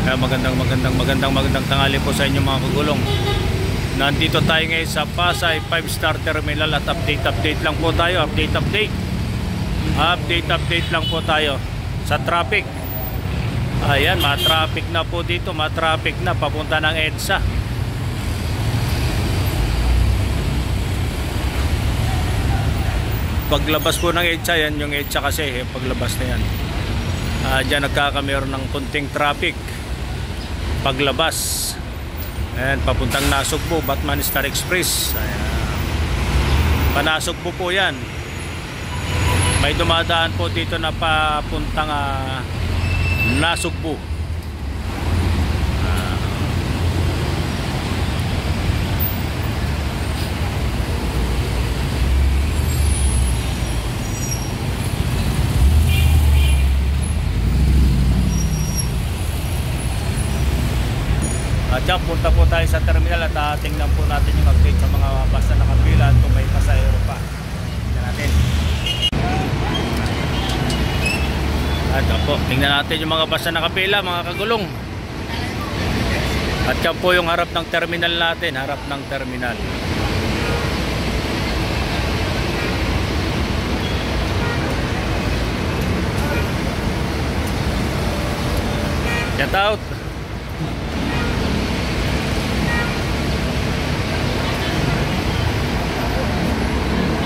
Magandang tanghali po sa inyo mga kagulong. Nandito tayo ngayon sa Pasay 5-star terminal at update lang po tayo. Update lang po tayo sa traffic. Ayan, ma-traffic na po dito, ma-traffic na papunta ng EDSA. Paglabas po ng EDSA, yan yung EDSA kasi, paglabas na yan. Diyan nagkakameron ng kunting traffic paglabas. Ayan, papuntang Nasugbu, Batman Star Express. Ayan. Panasugbu po yan. May dumadaan po dito na papuntang Nasugbu. Diyan, punta po tayo sa terminal at tingnan po natin yung update sa mga bus na nakapila at kung may pasahero pa. Tingnan natin. At po, tingnan natin yung mga bus na nakapila, mga kagulong. At yan po yung harap ng terminal natin, harap ng terminal. Get out.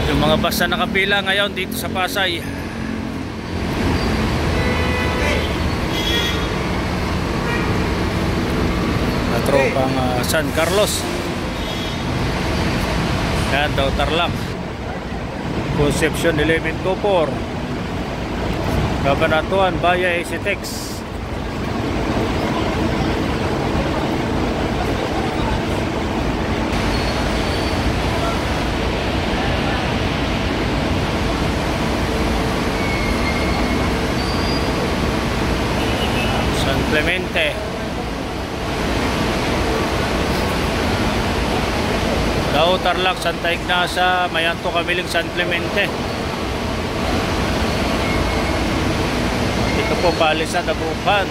Yung mga bus na nakapila ngayon dito sa Pasay. Tropang San Carlos. Yan daw, Tarlac. Concepcion 1124. Cabanatuan, Baya, Isitex. Clemente, Dao, Tarlac, Santa Ignacia, Mayanto, Kamiling, San Clemente. Ito po Palisan, Dagupan,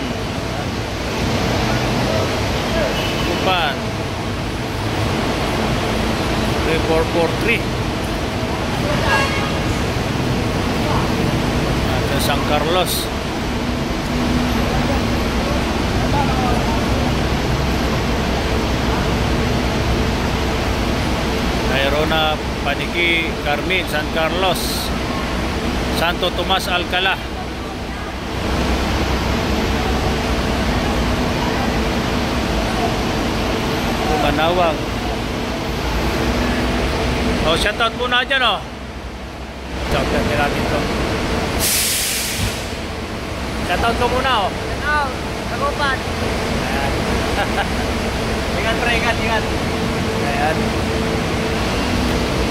3443. At San Carlos. Ayrona, Paniki, Carmen, San Carlos, Santo Tomas, Alcala. Manawag. Shoutout muna dyan, shoutout nila dito. Shoutout ko muna, Shoutout, Dagupan. Ingat pre, ingat. Ayan.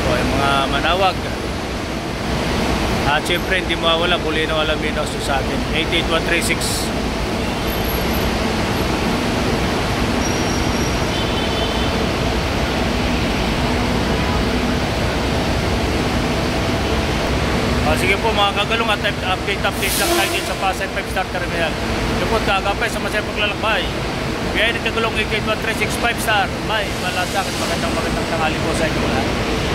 Yung mga Manawag. At syempre hindi mawawala Bulino Alaminos sa atin 88136. Sige po mga kagulong, at update lang tayo din sa Pasay 5-star terminal. Yung po tagapay sa masayang paglalakbay. Kaya ni kagulong 88136 5-star. May malasakit magandang tanghali po sa inyo lahat.